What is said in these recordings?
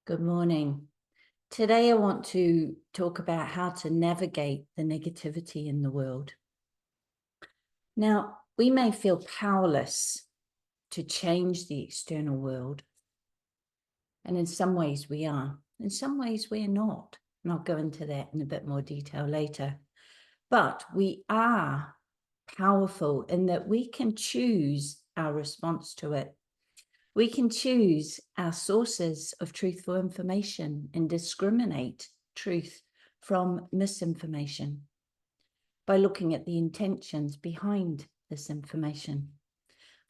Good morning. Today I want to talk about how to navigate the negativity in the world. Now, we may feel powerless to change the external world, and in some ways we are. In some ways we're not, and I'll go into that in a bit more detail later. But we are powerful in that we can choose our response to it. We can choose our sources of truthful information and discriminate truth from misinformation by looking at the intentions behind this information.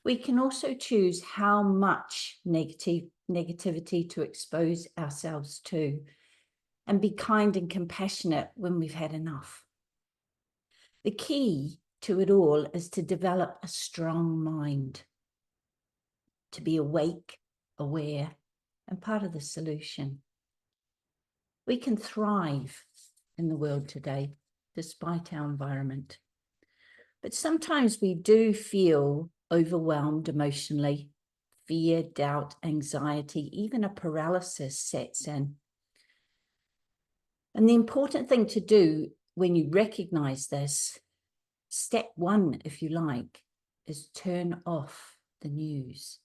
We can also choose how much negativity to expose ourselves to and be kind and compassionate when we've had enough. The key to it all is to develop a strong mind, to be awake, aware, and part of the solution. We can thrive in the world today, despite our environment. But sometimes we do feel overwhelmed emotionally. Fear, doubt, anxiety, even a paralysis sets in. And the important thing to do when you recognize this, step one, if you like, is turn off the news.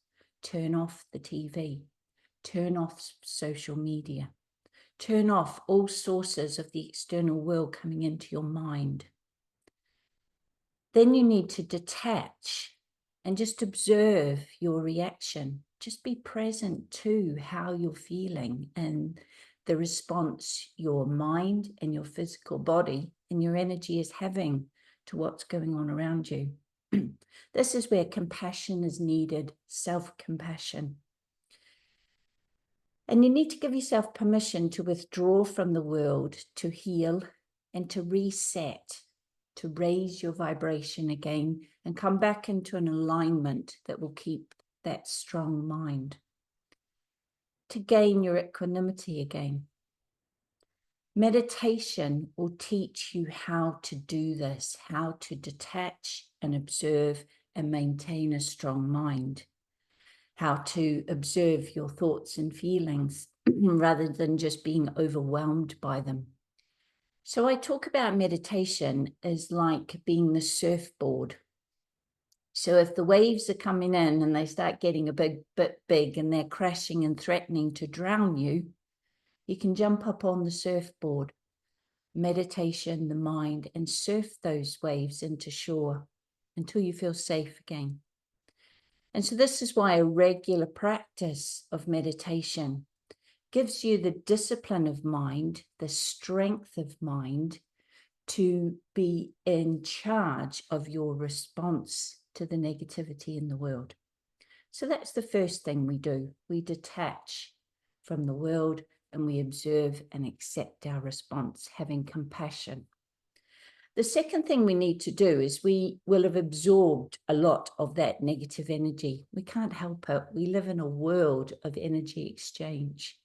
Turn off the TV, turn off social media, turn off all sources of the external world coming into your mind. Then you need to detach and just observe your reaction. Just be present to how you're feeling and the response your mind and your physical body and your energy is having to what's going on around you. This is where compassion is needed, self-compassion. And you need to give yourself permission to withdraw from the world, to heal and to reset, to raise your vibration again and come back into an alignment that will keep that strong mind, to gain your equanimity again. Meditation will teach you how to do this, how to detach and observe and maintain a strong mind, how to observe your thoughts and feelings rather than just being overwhelmed by them. So I talk about meditation as like being the surfboard. So if the waves are coming in and they start getting a bit big and they're crashing and threatening to drown you, you can jump up on the surfboard, meditation, the mind, and surf those waves into shore until you feel safe again. And so this is why a regular practice of meditation gives you the discipline of mind, the strength of mind to be in charge of your response to the negativity in the world. So that's the first thing we do. We detach from the world and we observe and accept our response, having compassion. The second thing we need to do is we will have absorbed a lot of that negative energy. We can't help it. We live in a world of energy exchange.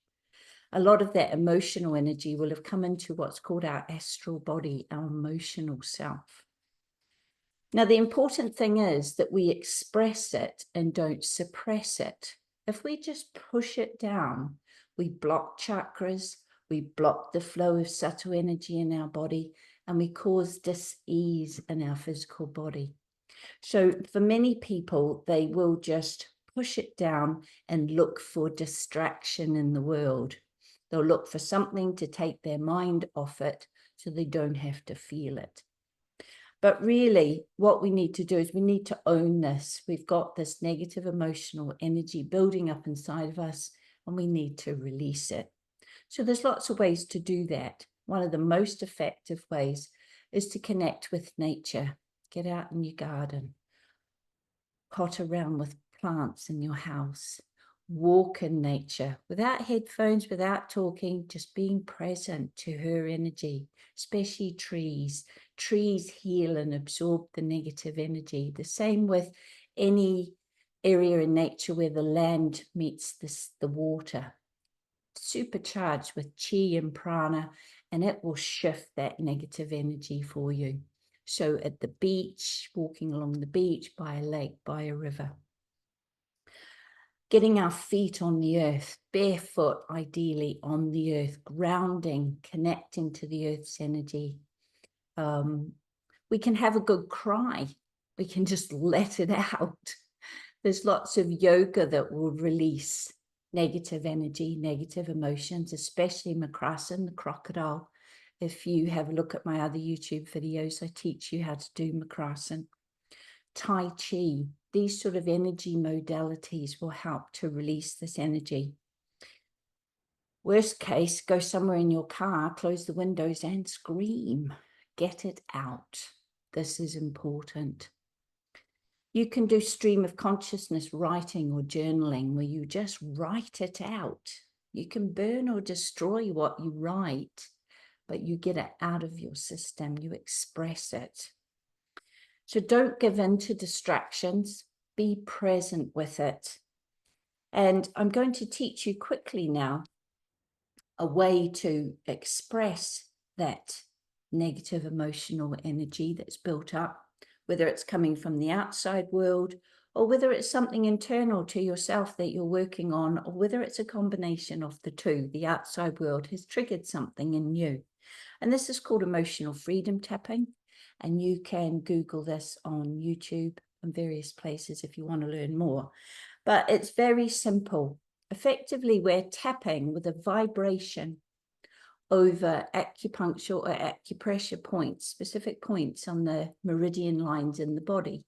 A lot of that emotional energy will have come into what's called our astral body, our emotional self. Now, the important thing is that we express it and don't suppress it. If we just push it down, we block chakras, we block the flow of subtle energy in our body, and we cause dis-ease in our physical body. So for many people, they will just push it down and look for distraction in the world. They'll look for something to take their mind off it so they don't have to feel it. But really, what we need to do is we need to own this. We've got this negative emotional energy building up inside of us, and we need to release it. So there's lots of ways to do that. One of the most effective ways is to connect with nature. Get out in your garden, pot around with plants in your house, walk in nature without headphones, without talking, just being present to her energy, especially trees. Trees heal and absorb the negative energy. The same with any area in nature where the land meets the water. Supercharged with chi and prana, and it will shift that negative energy for you. So at the beach, walking along the beach, by a lake, by a river. getting our feet on the earth, barefoot, ideally on the earth, grounding, connecting to the earth's energy. We can have a good cry. We can just let it out. There's lots of yoga that will release negative energy, negative emotions, especially Makrasan, the crocodile. If you have a look at my other YouTube videos, I teach you how to do Makrasan. Tai Chi, these sort of energy modalities will help to release this energy. Worst case, go somewhere in your car, close the windows and scream. Get it out. This is important. You can do stream of consciousness writing or journaling where you just write it out. You can burn or destroy what you write, but you get it out of your system. You express it. So don't give in to distractions. Be present with it. And I'm going to teach you quickly now a way to express that negative emotional energy that's built up, whether it's coming from the outside world or whether it's something internal to yourself that you're working on, or whether it's a combination of the two. The outside world has triggered something in you. And this is called emotional freedom tapping. And you can Google this on YouTube and various places if you want to learn more. But it's very simple. Effectively, we're tapping with a vibration over acupuncture or acupressure points, specific points on the meridian lines in the body.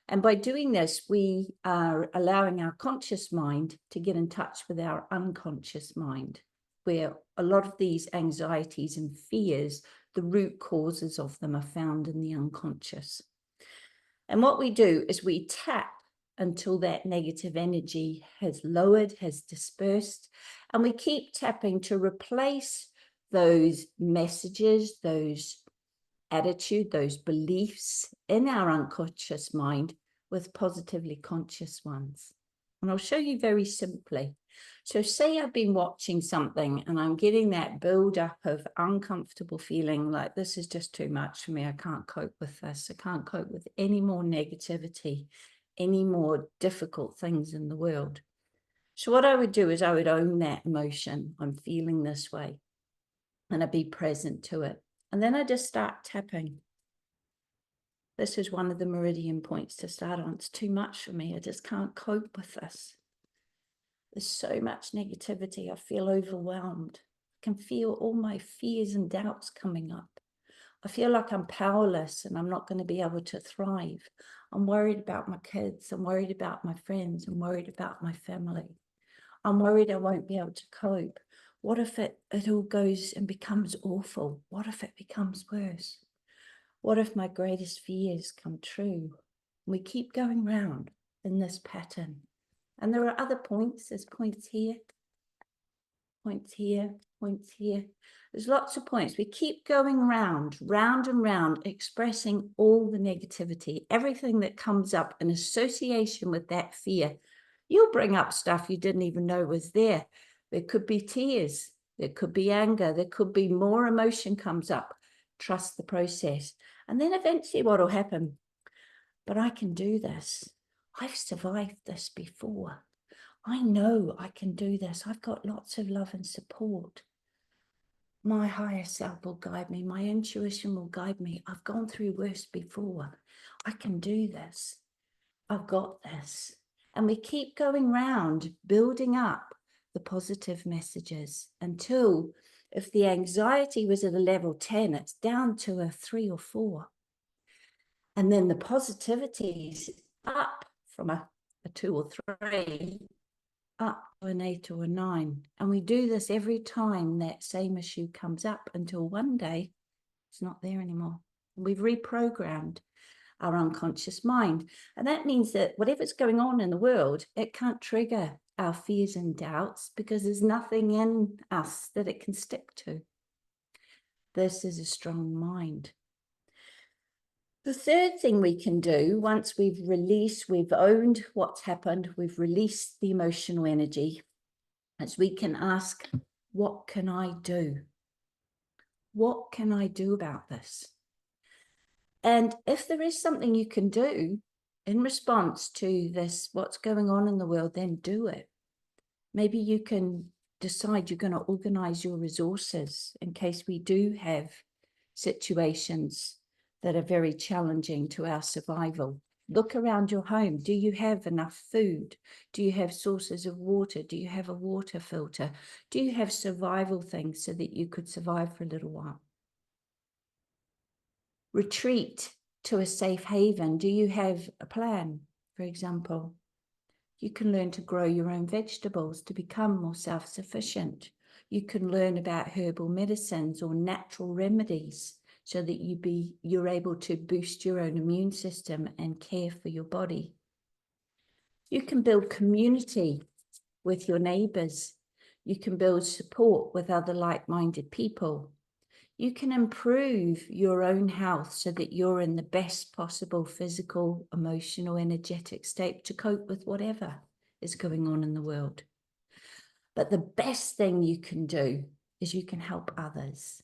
And by doing this, we are allowing our conscious mind to get in touch with our unconscious mind, where a lot of these anxieties and fears, the root causes of them are found in the unconscious. And what we do is we tap until that negative energy has lowered, has dispersed, and we keep tapping to replace those messages, those attitude, those beliefs in our unconscious mind with positively conscious ones. And I'll show you very simply. So say I've been watching something and I'm getting that build up of uncomfortable feeling like this is just too much for me. I can't cope with this. I can't cope with any more negativity, any more difficult things in the world. So what I would do is I would own that emotion. I'm feeling this way, and I'd be present to it. And then I just start tapping. This is one of the meridian points to start on. It's too much for me. I just can't cope with this. There's so much negativity. I feel overwhelmed. I can feel all my fears and doubts coming up. I feel like I'm powerless and I'm not going to be able to thrive. I'm worried about my kids. I'm worried about my friends. I'm worried about my family. I'm worried I won't be able to cope. What if it all goes and becomes awful? What if it becomes worse? What if my greatest fears come true? We keep going round in this pattern. And there are other points. There's points here, points here, points here. There's lots of points. We keep going round and round, expressing all the negativity, everything that comes up in association with that fear. You'll bring up stuff you didn't even know was there. There could be tears. There could be anger. There could be more emotion comes up. Trust the process. And then eventually what will happen? But I can do this. I've survived this before. I know I can do this. I've got lots of love and support. My higher self will guide me. My intuition will guide me. I've gone through worse before. I can do this. I've got this. And we keep going round, building up the positive messages until, if the anxiety was at a level 10, it's down to a 3 or 4. And then the positivity is up from a 2 or 3, up to an 8 or a 9. And we do this every time that same issue comes up until one day it's not there anymore. We've reprogrammed our unconscious mind. And that means that whatever's going on in the world, it can't trigger our fears and doubts because there's nothing in us that it can stick to. This is a strong mind. The third thing we can do, once we've released, we've owned what's happened, we've released the emotional energy, is we can ask, what can I do? What can I do about this? And if there is something you can do, in response to this, what's going on in the world, then do it. Maybe you can decide you're going to organize your resources in case we do have situations that are very challenging to our survival. Look around your home. Do you have enough food? Do you have sources of water? Do you have a water filter? Do you have survival things so that you could survive for a little while? Retreat to a safe haven. Do you have a plan, for example? You can learn to grow your own vegetables to become more self-sufficient. You can learn about herbal medicines or natural remedies so that you're able to boost your own immune system and care for your body. You can build community with your neighbors. You can build support with other like-minded people. You can improve your own health so that you're in the best possible physical, emotional, energetic state to cope with whatever is going on in the world. But the best thing you can do is you can help others.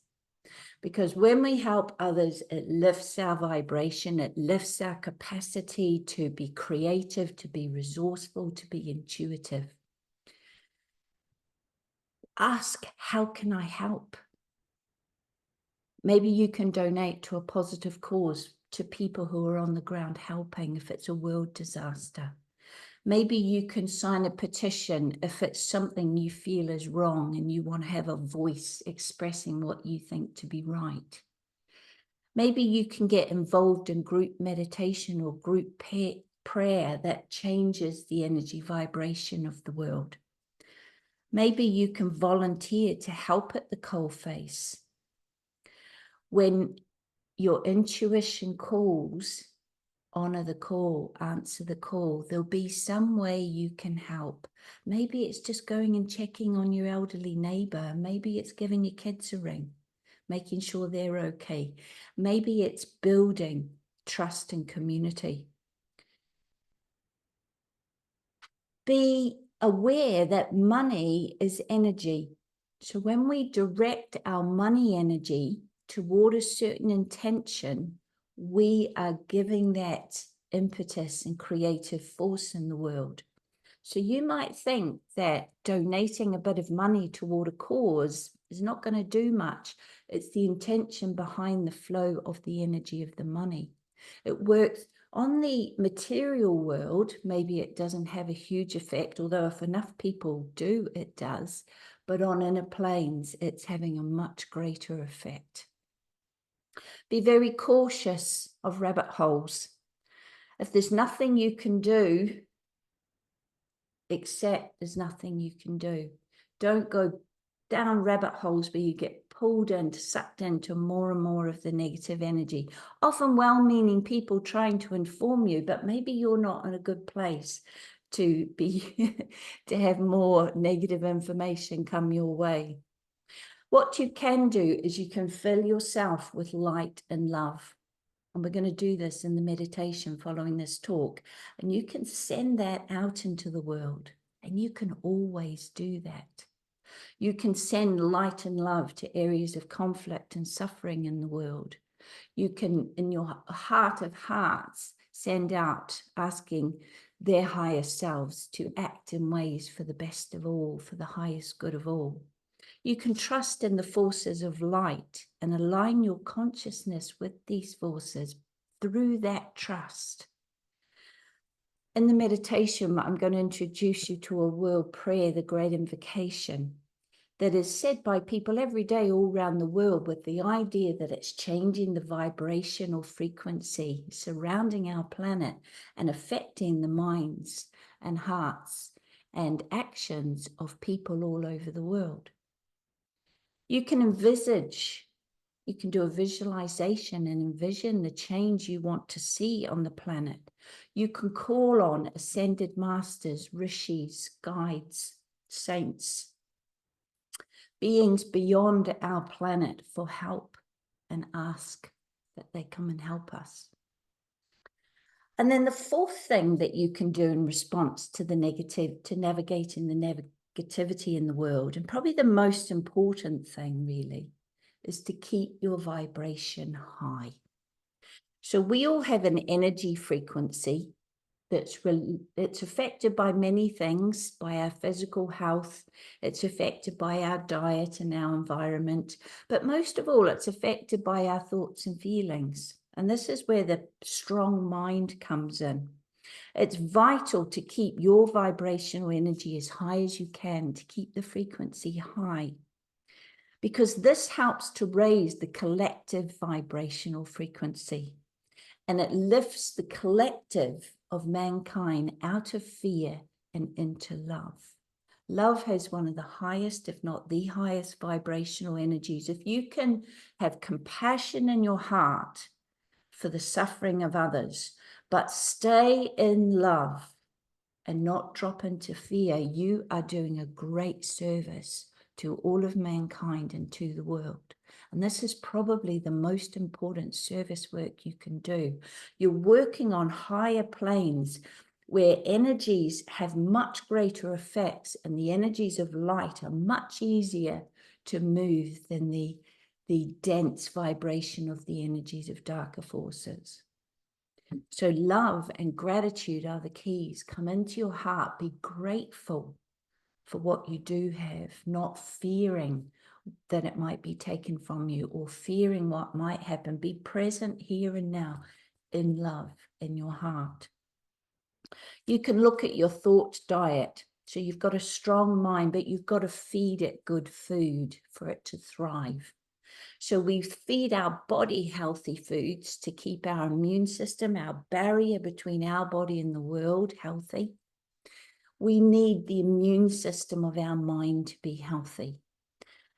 Because when we help others, it lifts our vibration, it lifts our capacity to be creative, to be resourceful, to be intuitive. Ask, how can I help? Maybe you can donate to a positive cause, to people who are on the ground helping if it's a world disaster. Maybe you can sign a petition if it's something you feel is wrong and you want to have a voice expressing what you think to be right. Maybe you can get involved in group meditation or group prayer that changes the energy vibration of the world. Maybe you can volunteer to help at the coalface. When your intuition calls, honor the call, answer the call. There'll be some way you can help. Maybe it's just going and checking on your elderly neighbor. Maybe it's giving your kids a ring, making sure they're okay. Maybe it's building trust and community. Be aware that money is energy. So when we direct our money energy toward a certain intention, we are giving that impetus and creative force in the world. So you might think that donating a bit of money toward a cause is not going to do much. It's the intention behind the flow of the energy of the money. It works on the material world. Maybe it doesn't have a huge effect, although if enough people do, it does. But on inner planes, it's having a much greater effect. Be very cautious of rabbit holes. If there's nothing you can do, accept there's nothing you can do. Don't go down rabbit holes where you get pulled into, sucked into more and more of the negative energy. Often well-meaning people trying to inform you, but maybe you're not in a good place to be to have more negative information come your way. What you can do is you can fill yourself with light and love. And we're going to do this in the meditation following this talk. And you can send that out into the world. And you can always do that. You can send light and love to areas of conflict and suffering in the world. You can, in your heart of hearts, send out asking their higher selves to act in ways for the best of all, for the highest good of all. You can trust in the forces of light and align your consciousness with these forces through that trust. In the meditation, I'm going to introduce you to a world prayer, the Great Invocation, that is said by people every day all around the world with the idea that it's changing the vibrational frequency surrounding our planet and affecting the minds and hearts and actions of people all over the world. You can envisage, you can do a visualization and envision the change you want to see on the planet. You can call on ascended masters, rishis, guides, saints, beings beyond our planet for help and ask that they come and help us. And then the fourth thing that you can do in response to the negative, to navigating the negativity in the world, and probably the most important thing really, is to keep your vibration high. So we all have an energy frequency it's affected by many things, by our physical health, it's affected by our diet and our environment, but most of all, it's affected by our thoughts and feelings. And this is where the strong mind comes in. It's vital to keep your vibrational energy as high as you can, to keep the frequency high, because this helps to raise the collective vibrational frequency, and it lifts the collective of mankind out of fear and into love. Love has one of the highest, if not the highest, vibrational energies. If you can have compassion in your heart for the suffering of others, but stay in love and not drop into fear, you are doing a great service to all of mankind and to the world. And this is probably the most important service work you can do. You're working on higher planes where energies have much greater effects, and the energies of light are much easier to move than the dense vibration of the energies of darker forces. So love and gratitude are the keys. Come into your heart, be grateful for what you do have, not fearing that it might be taken from you or fearing what might happen. Be present here and now in love in your heart. You can look at your thought diet. So you've got a strong mind, but you've got to feed it good food for it to thrive. So we feed our body healthy foods to keep our immune system, our barrier between our body and the world, healthy. We need the immune system of our mind to be healthy.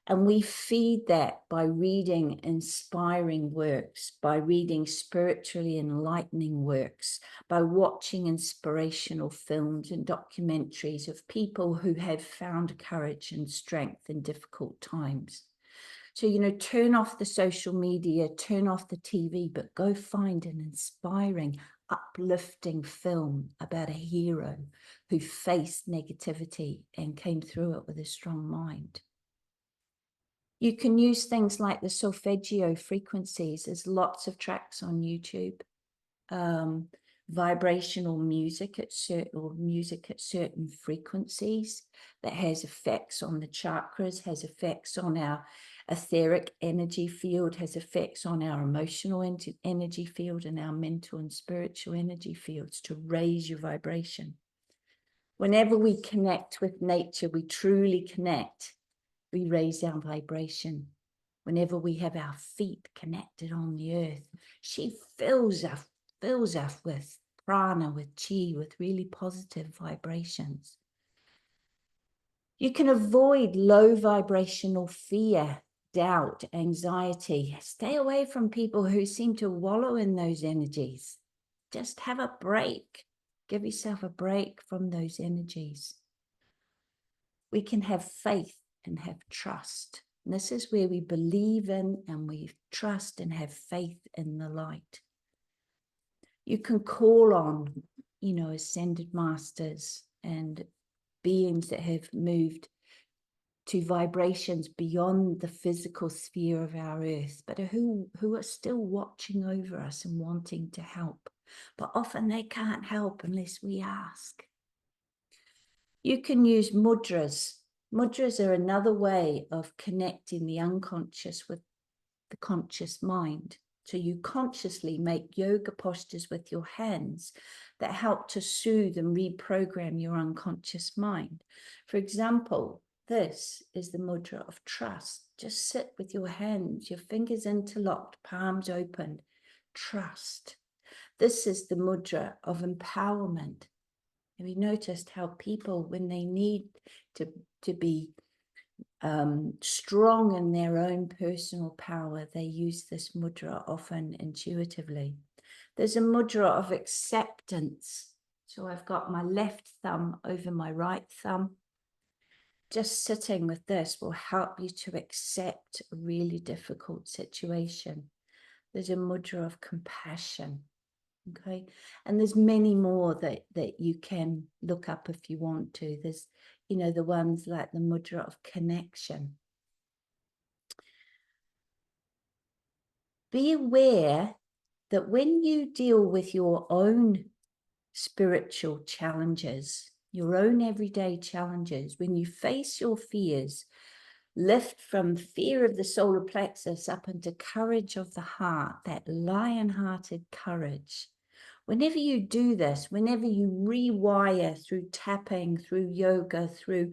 And we feed that by reading inspiring works, by reading spiritually enlightening works, by watching inspirational films and documentaries of people who have found courage and strength in difficult times. So, turn off the social media, turn off the TV, but go find an inspiring, uplifting film about a hero who faced negativity and came through it with a strong mind. You can use things like the solfeggio frequencies. There's lots of tracks on YouTube. Vibrational music at certain frequencies that has effects on the chakras, has effects on our etheric energy field, has effects on our emotional energy field and our mental and spiritual energy fields to raise your vibration. Whenever we connect with nature, we truly connect, we raise our vibration. Whenever we have our feet connected on the earth, she fills us with prana, with chi, with really positive vibrations. You can avoid low vibrational fear, doubt, anxiety. Stay away from people who seem to wallow in those energies. Just have a break. Give yourself a break from those energies. We can have faith and have trust. And this is where we believe in and we trust and have faith in the light. You can call on, ascended masters and beings that have moved to vibrations beyond the physical sphere of our earth, but who are still watching over us and wanting to help. But often they can't help unless we ask. You can use mudras. Mudras are another way of connecting the unconscious with the conscious mind. So you consciously make yoga postures with your hands that help to soothe and reprogram your unconscious mind. For example, this is the mudra of trust. Just sit with your hands, your fingers interlocked, palms open. Trust. This is the mudra of empowerment. Have you noticed how people, when they need to be strong in their own personal power, they use this mudra often intuitively. There's a mudra of acceptance. So I've got my left thumb over my right thumb. Just sitting with this will help you to accept a really difficult situation. There's a mudra of compassion. Okay, and there's many more that you can look up if you want to. There's the ones like the mudra of connection. Be aware that when you deal with your own spiritual challenges, your own everyday challenges, when you face your fears, lift from fear of the solar plexus up into courage of the heart, that lion-hearted courage. Whenever you do this, whenever you rewire through tapping, through yoga, through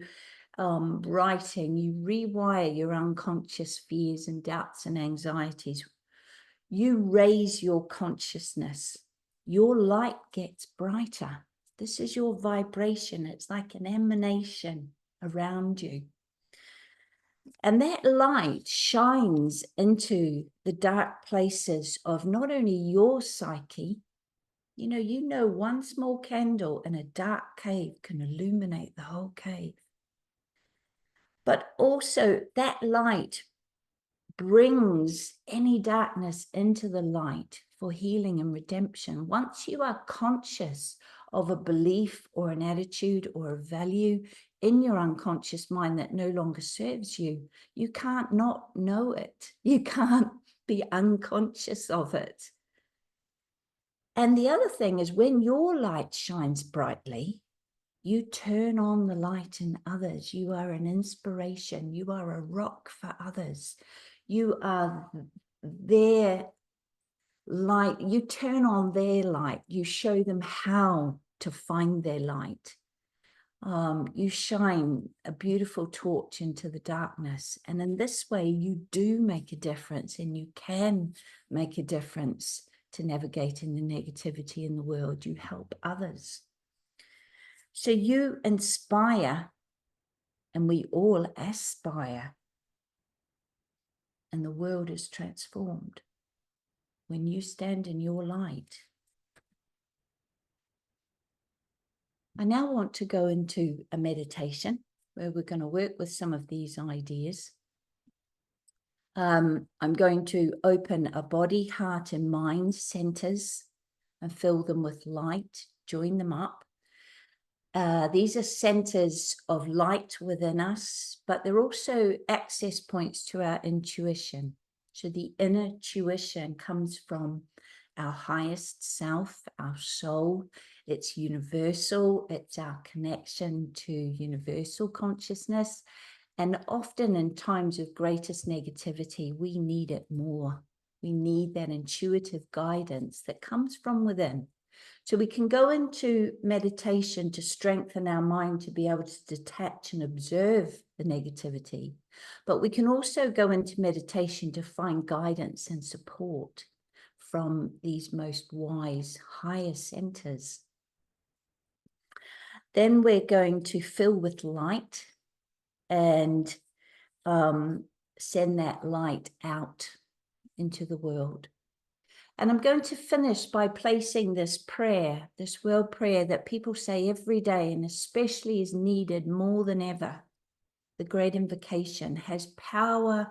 writing, you rewire your unconscious fears and doubts and anxieties, you raise your consciousness. Your light gets brighter. This is your vibration. It's like an emanation around you. And that light shines into the dark places of not only your psyche, you know, one small candle in a dark cave can illuminate the whole cave. But also that light brings any darkness into the light for healing and redemption. Once you are conscious of a belief or an attitude or a value in your unconscious mind that no longer serves you, you can't not know it. You can't be unconscious of it. And the other thing is, when your light shines brightly, you turn on the light in others. You are an inspiration. You are a rock for others. You are their light. You turn on their light. You show them how to find their light. You shine a beautiful torch into the darkness. And in this way, you do make a difference, and you can make a difference to navigating the negativity in the world. You help others. So you inspire, and we all aspire, and the world is transformed when you stand in your light. I now want to go into a meditation where we're going to work with some of these ideas. I'm going to open a body, heart, and mind centers and fill them with light, join them up. These are centers of light within us, but they're also access points to our intuition. So the inner tuition comes from our highest self, our soul. It's universal. It's our connection to universal consciousness. And often in times of greatest negativity, we need it more. We need that intuitive guidance that comes from within. So we can go into meditation to strengthen our mind, to be able to detach and observe the negativity. But we can also go into meditation to find guidance and support from these most wise, higher centers. Then we're going to fill with light and send that light out into the world. And I'm going to finish by placing this prayer, this world prayer that people say every day, and especially is needed more than ever. The Great Invocation has power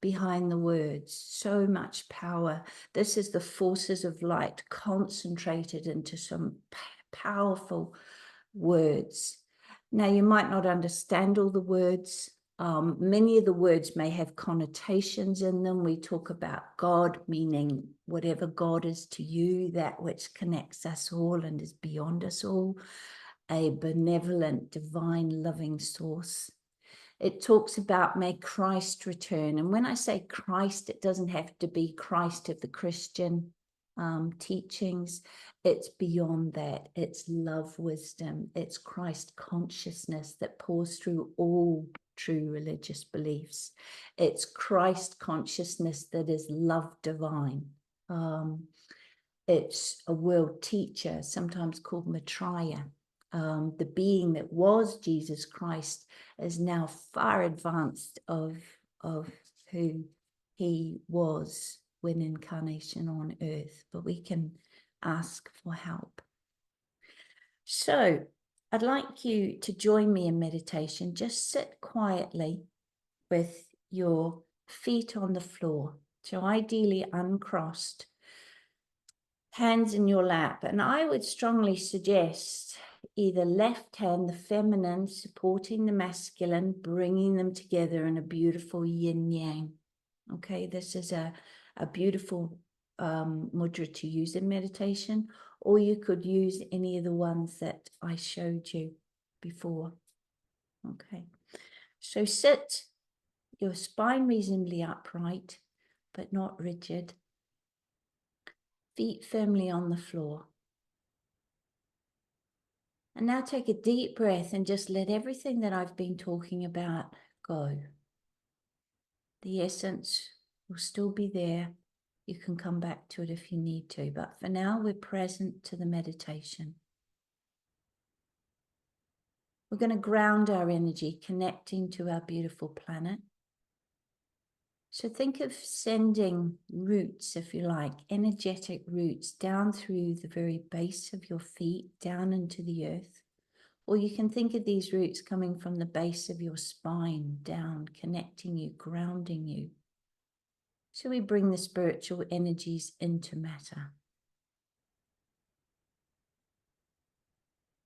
behind the words, so much power. This is the forces of light concentrated into some powerful words. Now, you might not understand all the words. Many of the words may have connotations in them. We talk about God, meaning whatever God is to you, that which connects us all and is beyond us all, a benevolent, divine, loving source. It talks about may Christ return. And when I say Christ, it doesn't have to be Christ of the Christian teachings. It's beyond that. It's love, wisdom. It's Christ consciousness that pours through all true religious beliefs. It's Christ consciousness that is love divine. It's a world teacher, sometimes called Maitreya. The being that was Jesus Christ is now far advanced of who he was when incarnation on earth, but we can ask for help. So I'd like you to join me in meditation. Just sit quietly with your feet on the floor. So ideally uncrossed, hands in your lap. And I would strongly suggest either left hand, the feminine, supporting the masculine, bringing them together in a beautiful yin yang. Okay, this is a beautiful mudra to use in meditation. or you could use any of the ones that I showed you before. Okay, so sit your spine reasonably upright, but not rigid. Feet firmly on the floor. And now take a deep breath and just let everything that I've been talking about go. The essence will still be there. You can come back to it if you need to, but for now we're present to the meditation. We're going to ground our energy, connecting to our beautiful planet. So think of sending roots, if you like, energetic roots down through the very base of your feet, down into the earth. Or you can think of these roots coming from the base of your spine down, connecting you, grounding you. So we bring the spiritual energies into matter.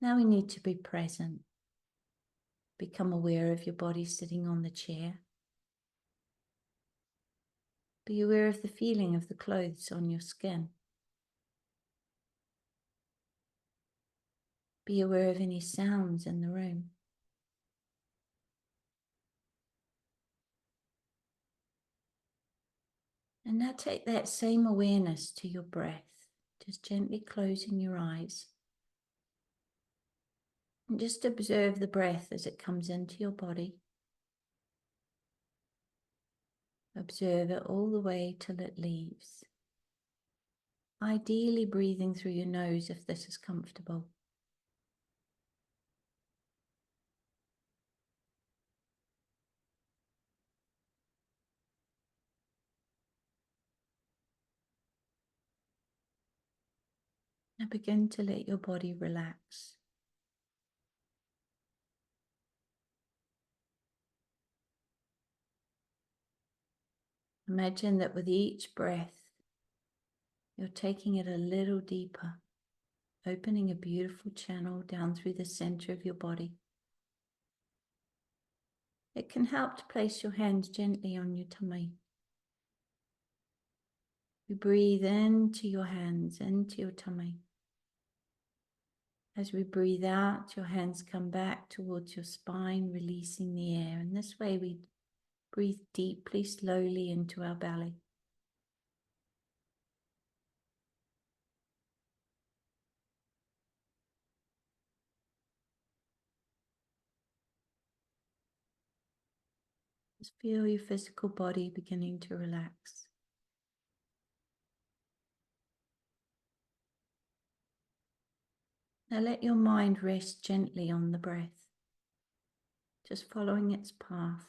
Now we need to be present. Become aware of your body sitting on the chair. Be aware of the feeling of the clothes on your skin. Be aware of any sounds in the room. And now take that same awareness to your breath, just gently closing your eyes. And just observe the breath as it comes into your body. Observe it all the way till it leaves. Ideally breathing through your nose if this is comfortable. Now begin to let your body relax. Imagine that with each breath, you're taking it a little deeper, opening a beautiful channel down through the center of your body. It can help to place your hands gently on your tummy. You breathe into your hands, into your tummy. As we breathe out, your hands come back towards your spine, releasing the air. And this way we breathe deeply, slowly into our belly. Just feel your physical body beginning to relax. Now let your mind rest gently on the breath, just following its path.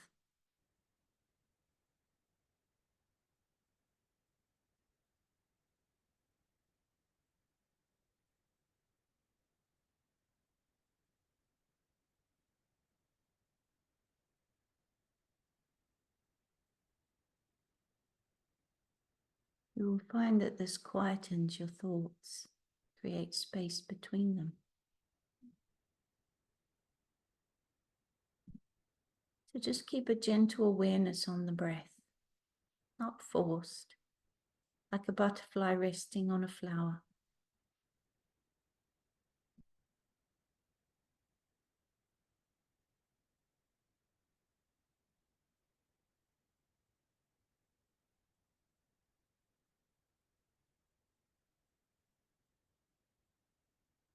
You will find that this quietens your thoughts, creates space between them. So just keep a gentle awareness on the breath, not forced, like a butterfly resting on a flower.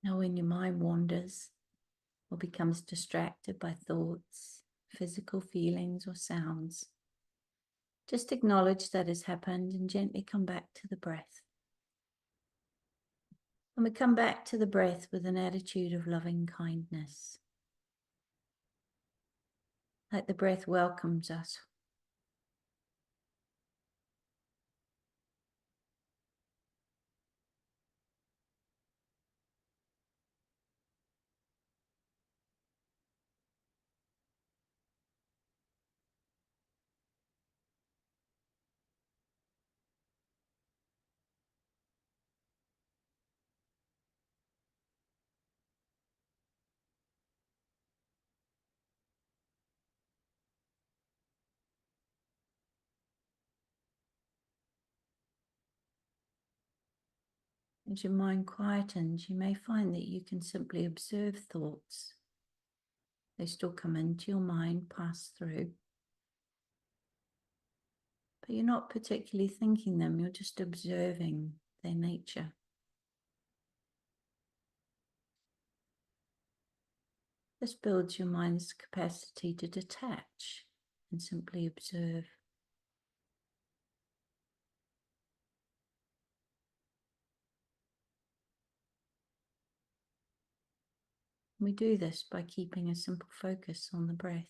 Now when your mind wanders or becomes distracted by thoughts, physical feelings or sounds, just acknowledge that has happened and gently come back to the breath. And we come back to the breath with an attitude of loving kindness, like the breath welcomes us. As your mind quietens, you may find that you can simply observe thoughts. They still come into your mind, pass through, but you're not particularly thinking them, you're just observing their nature. This builds your mind's capacity to detach and simply observe. We do this by keeping a simple focus on the breath.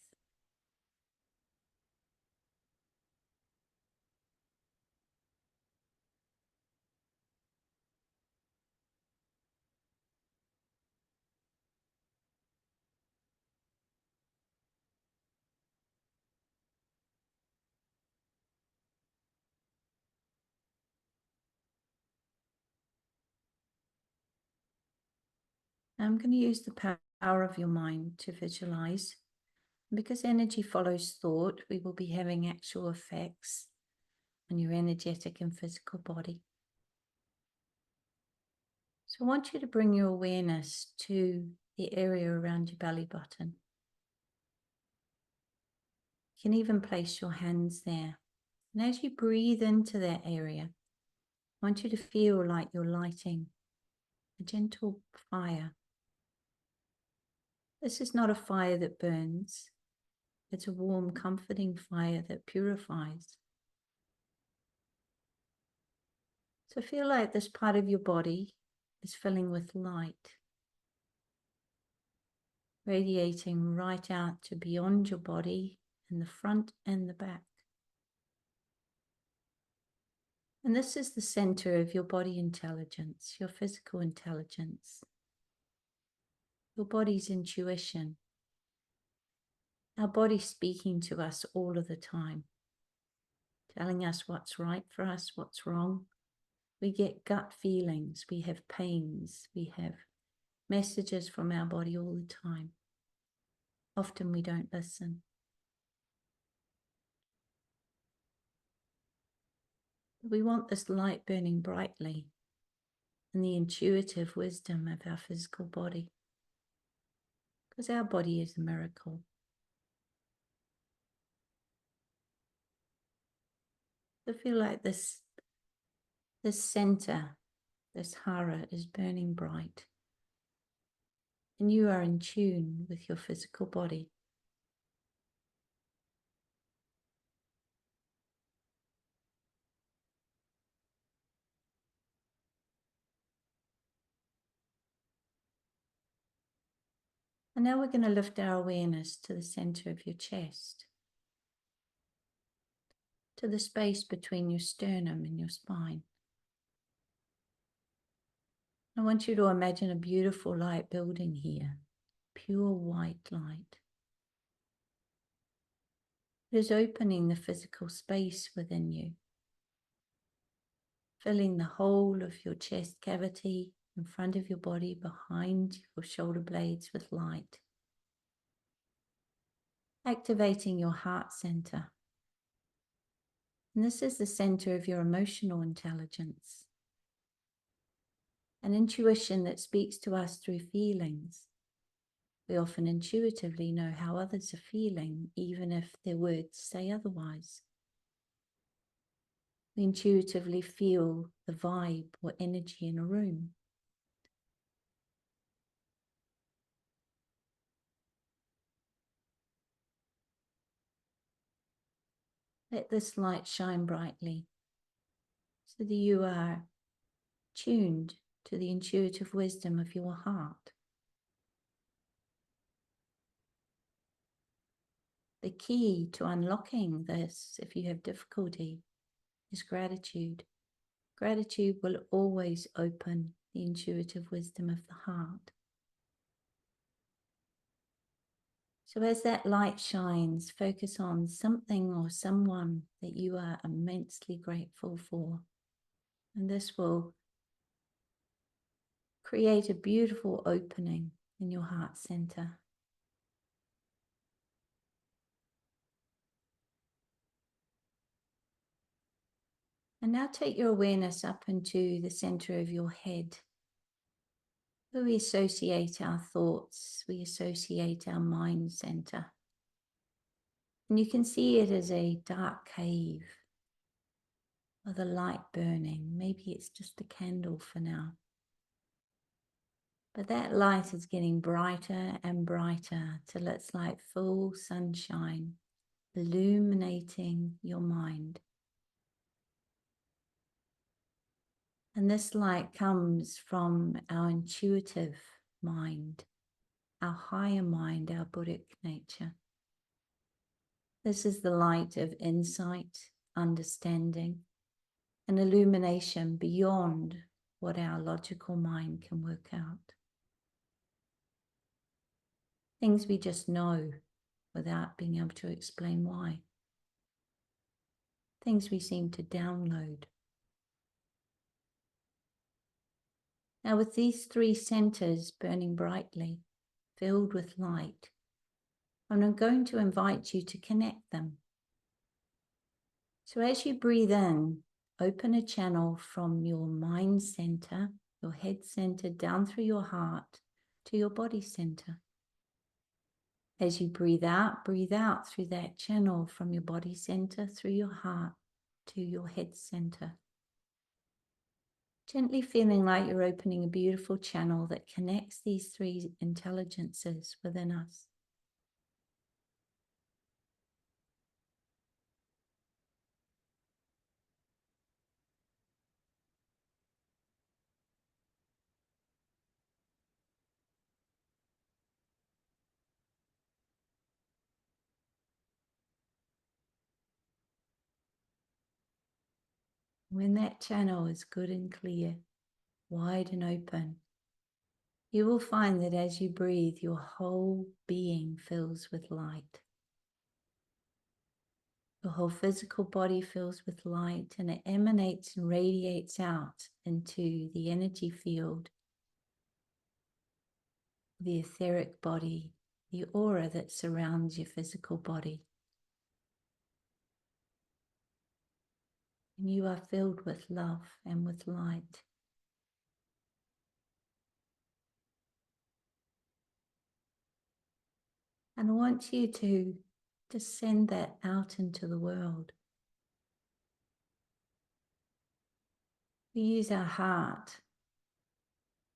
Now I'm going to use the power of your mind to visualize. Because energy follows thought, we will be having actual effects on your energetic and physical body. So I want you to bring your awareness to the area around your belly button. You can even place your hands there. And as you breathe into that area, I want you to feel like you're lighting a gentle fire. This is not a fire that burns. It's a warm, comforting fire that purifies. So feel like this part of your body is filling with light, radiating right out to beyond your body in the front and the back. And this is the center of your body intelligence, your physical intelligence, your body's intuition. Our body speaking to us all of the time, telling us what's right for us, what's wrong. We get gut feelings, we have pains, we have messages from our body all the time. Often we don't listen. We want this light burning brightly in the intuitive wisdom of our physical body, because our body is a miracle. I feel like this center, this hara, is burning bright, and you are in tune with your physical body. And now we're going to lift our awareness to the center of your chest, to the space between your sternum and your spine. I want you to imagine a beautiful light building here, pure white light. It is opening the physical space within you, filling the whole of your chest cavity, in front of your body, behind your shoulder blades with light. Activating your heart center. And this is the center of your emotional intelligence. An intuition that speaks to us through feelings. We often intuitively know how others are feeling, even if their words say otherwise. We intuitively feel the vibe or energy in a room. Let this light shine brightly so that you are tuned to the intuitive wisdom of your heart. The key to unlocking this, if you have difficulty, is gratitude. Gratitude will always open the intuitive wisdom of the heart. So as that light shines, focus on something or someone that you are immensely grateful for. And this will create a beautiful opening in your heart center. And now take your awareness up into the center of your head, where we associate our thoughts, we associate our mind center. And you can see it as a dark cave with a light burning. Maybe it's just a candle for now. But that light is getting brighter and brighter till it's like full sunshine, illuminating your mind. And this light comes from our intuitive mind, our higher mind, our Buddhic nature. This is the light of insight, understanding, and illumination beyond what our logical mind can work out. Things we just know without being able to explain why. Things we seem to download. Now, with these three centers burning brightly, filled with light, I'm going to invite you to connect them. So as you breathe in, open a channel from your mind center, your head center, down through your heart to your body center. As you breathe out through that channel from your body center, through your heart to your head center. Gently feeling like you're opening a beautiful channel that connects these three intelligences within us. When that channel is good and clear, wide and open, you will find that as you breathe, your whole being fills with light. Your whole physical body fills with light, and it emanates and radiates out into the energy field, the etheric body, the aura that surrounds your physical body. And you are filled with love and with light. And I want you to send that out into the world. We use our heart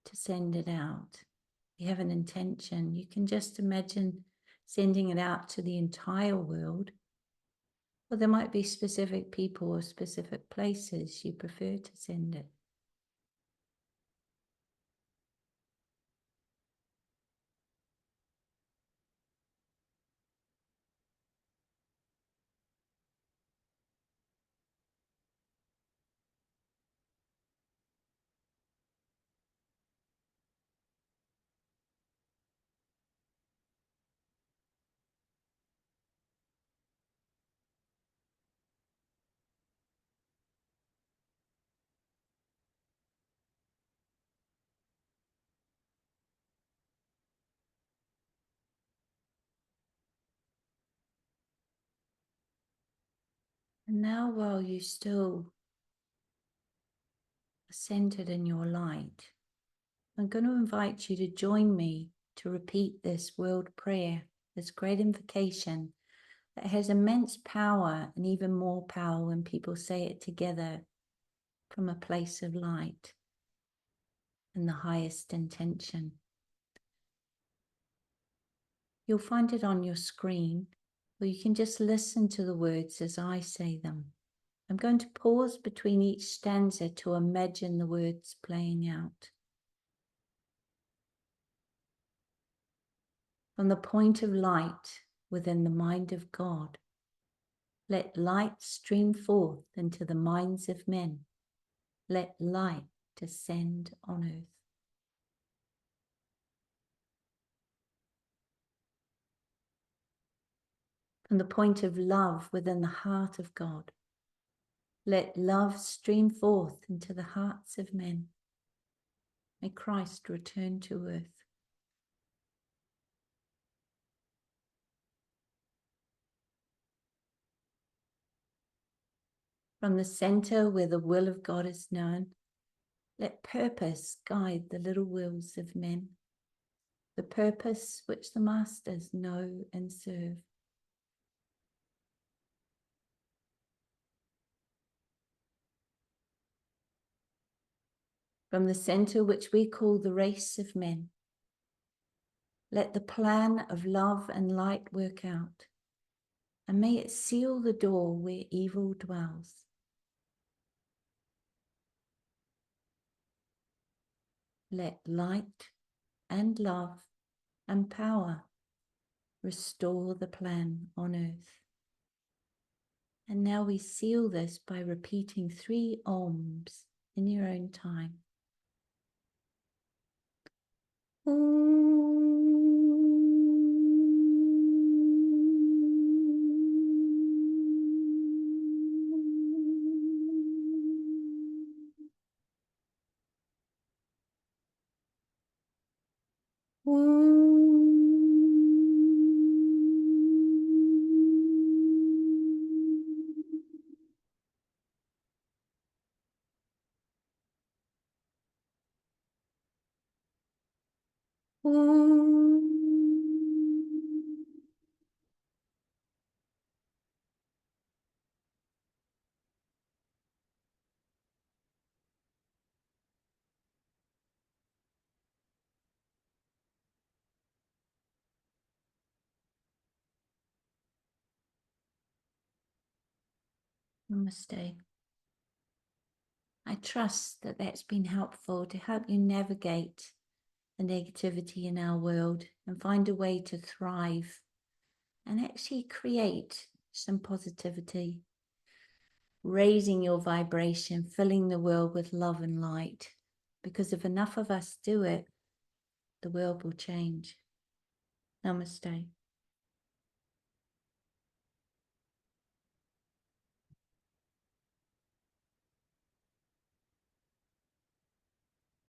to send it out. You have an intention. You can just imagine sending it out to the entire world. Or there might be specific people or specific places you prefer to send it. And now, while you still are centered in your light, I'm going to invite you to join me to repeat this world prayer, this great invocation that has immense power, and even more power when people say it together from a place of light and the highest intention. You'll find it on your screen, or you can just listen to the words as I say them. I'm going to pause between each stanza to imagine the words playing out. From the point of light within the mind of God, let light stream forth into the minds of men. Let light descend on earth. From the point of love within the heart of God, let love stream forth into the hearts of men. May Christ return to earth. From the center where the will of God is known, let purpose guide the little wills of men, the purpose which the masters know and serve. From the center which we call the race of men, let the plan of love and light work out, and may it seal the door where evil dwells. Let light and love and power restore the plan on earth. And now we seal this by repeating 3 Oms in your own time. Namaste. I trust that that's been helpful to help you navigate the negativity in our world and find a way to thrive and actually create some positivity, raising your vibration, filling the world with love and light. Because if enough of us do it, the world will change. Namaste.